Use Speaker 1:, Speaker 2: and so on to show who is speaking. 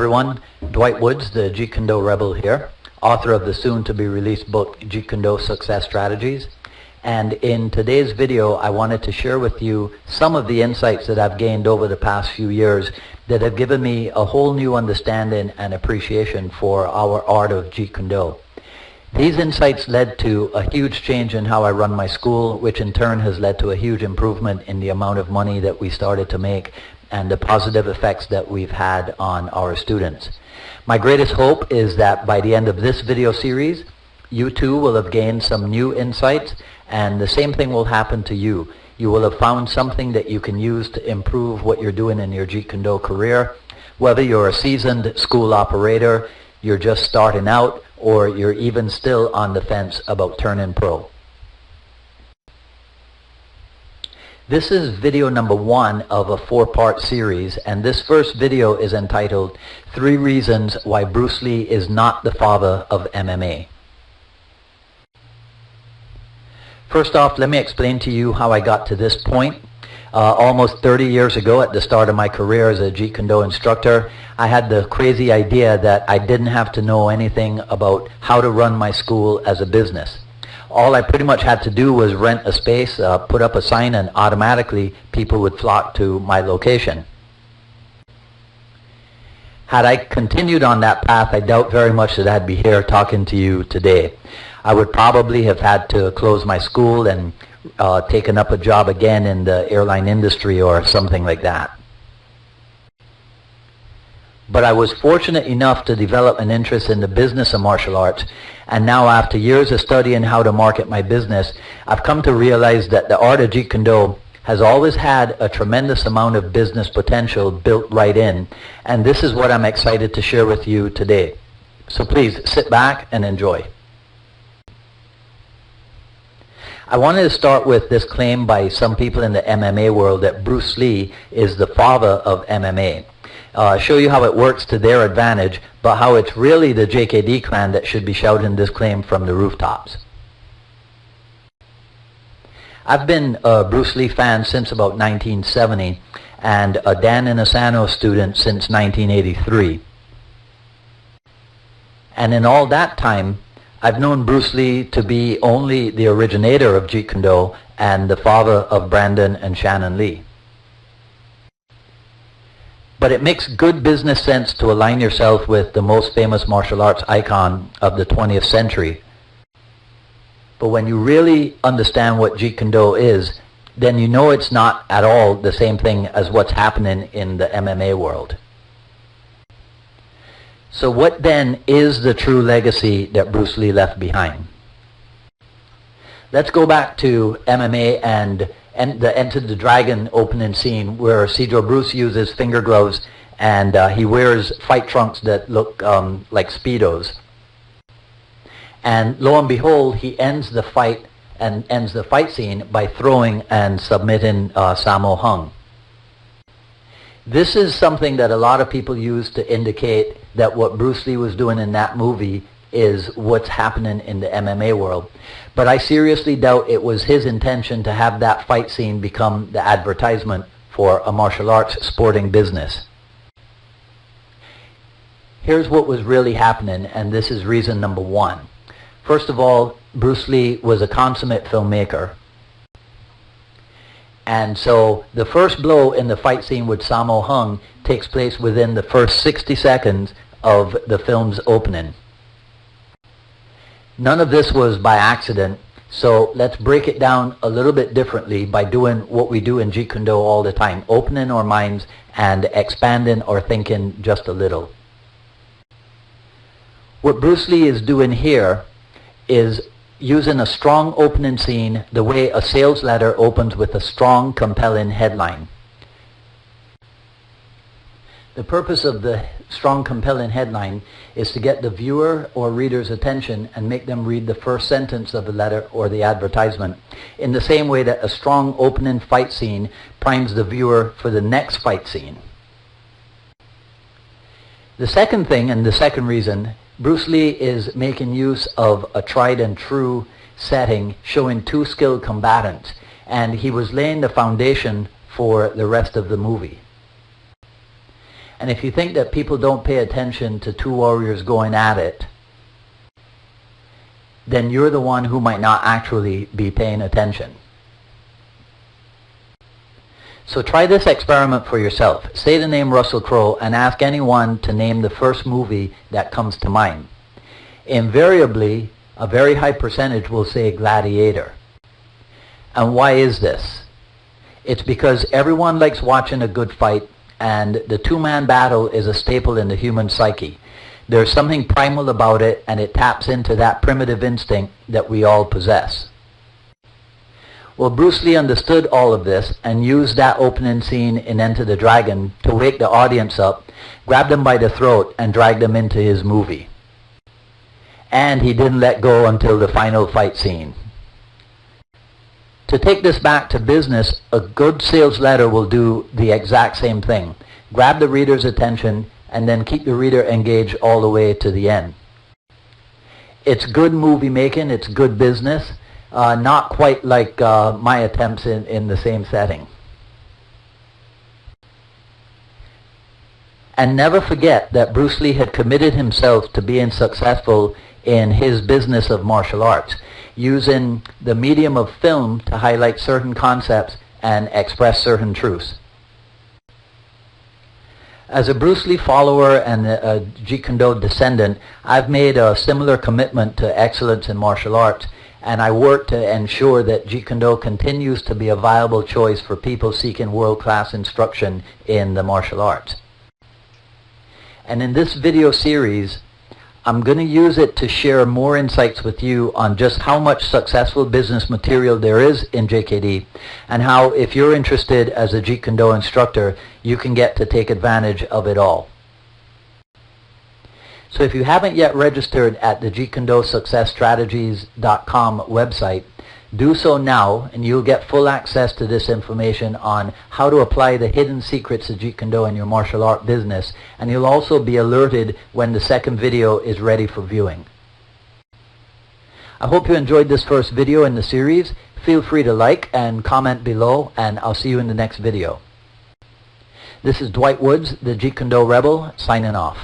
Speaker 1: everyone. Dwight Woods, the Jeet Kune Do Rebel here, author of the soon-to-be-released book, Jeet Kune Do Success Strategies. And in today's video, I wanted to share with you some of the insights that I've gained over the past few years that have given me a whole new understanding and appreciation for our art of Jeet Kune Do. These insights led to a huge change in how I run my school, which in turn has led to a huge improvement in the amount of money that we started to make and the positive effects that we've had on our students. My greatest hope is that by the end of this video series, you too will have gained some new insights, and the same thing will happen to you. You will have found something that you can use to improve what you're doing in your Jeet Kune Do career, whether you're a seasoned school operator, you're just starting out, or you're even still on the fence about turning pro. This is video number 1 of a 4-part series, and this first video is entitled 3 Reasons Why Bruce Lee is Not the Father of MMA. First off, let me explain to you how I got to this point. Almost 30 years ago, at the start of my career as a Jeet Kune Do instructor, I had the crazy idea that I didn't have to know anything about how to run my school as a business. All I pretty much had to do was rent a space, put up a sign, and automatically people would flock to my location. Had I continued on that path, I doubt very much that I'd be here talking to you today. I would probably have had to close my school and taken up a job again in the airline industry or something like that. But I was fortunate enough to develop an interest in the business of martial arts, and now after years of studying how to market my business, I've come to realize that the art of Jeet Kune Do has always had a tremendous amount of business potential built right in, and this is what I'm excited to share with you today. So please sit back and enjoy. I wanted to start with this claim by some people in the MMA world that Bruce Lee is the father of MMA. Show you how it works to their advantage, but how it's really the JKD clan that should be shouting this claim from the rooftops. I've been a Bruce Lee fan since about 1970 and a Dan Inosanto student since 1983. And in all that time, I've known Bruce Lee to be only the originator of Jeet Kune Do and the father of Brandon and Shannon Lee. But it makes good business sense to align yourself with the most famous martial arts icon of the 20th century. But when you really understand what Jeet Kune Do is, then you know it's not at all the same thing as what's happening in the MMA world. So what then is the true legacy that Bruce Lee left behind? Let's go back to MMA and the Enter the Dragon opening scene where Cedro Bruce uses finger gloves and he wears fight trunks that look like Speedos. And lo and behold, he ends the fight scene by throwing and submitting Sammo Hung. This is something that a lot of people use to indicate that what Bruce Lee was doing in that movie is what's happening in the MMA world. But I seriously doubt it was his intention to have that fight scene become the advertisement for a martial arts sporting business. Here's what was really happening, and this is reason number 1. First of all, Bruce Lee was a consummate filmmaker. And so the first blow in the fight scene with Sammo Hung takes place within the first 60 seconds of the film's opening. None of this was by accident, so let's break it down a little bit differently by doing what we do in Jeet Kune Do all the time, opening our minds and expanding our thinking just a little. What Bruce Lee is doing here is using a strong opening scene the way a sales letter opens with a strong, compelling headline. The purpose of the strong, compelling headline is to get the viewer or reader's attention and make them read the first sentence of the letter or the advertisement, in the same way that a strong opening fight scene primes the viewer for the next fight scene. The second thing, and the second reason, Bruce Lee is making use of a tried and true setting showing 2 skilled combatants, and he was laying the foundation for the rest of the movie. And if you think that people don't pay attention to two warriors going at it, then you're the one who might not actually be paying attention. So try this experiment for yourself. Say the name Russell Crowe and ask anyone to name the first movie that comes to mind. Invariably, a very high percentage will say Gladiator. And why is this? It's because everyone likes watching a good fight, and the two-man battle is a staple in the human psyche. There's something primal about it, and it taps into that primitive instinct that we all possess. Well, Bruce Lee understood all of this and used that opening scene in Enter the Dragon to wake the audience up, grab them by the throat, and drag them into his movie. And he didn't let go until the final fight scene. To take this back to business, a good sales letter will do the exact same thing. Grab the reader's attention and then keep the reader engaged all the way to the end. It's good movie making, it's good business, not quite like my attempts in the same setting. And never forget that Bruce Lee had committed himself to being successful in his business of martial arts, using the medium of film to highlight certain concepts and express certain truths. As a Bruce Lee follower and a Jeet Kune Do descendant, I've made a similar commitment to excellence in martial arts, and I work to ensure that Jeet Kune Do continues to be a viable choice for people seeking world-class instruction in the martial arts. And in this video series, I'm going to use it to share more insights with you on just how much successful business material there is in JKD, and how, if you're interested as a Jeet Kune Do instructor, you can get to take advantage of it all. So if you haven't yet registered at the JeetKuneDoSuccessStrategies.com website, do so now, and you'll get full access to this information on how to apply the hidden secrets of Jeet Kune Do in your martial art business, and you'll also be alerted when the second video is ready for viewing. I hope you enjoyed this first video in the series. Feel free to like and comment below, and I'll see you in the next video. This is Dwight Woods, the Jeet Kune Do Rebel, signing off.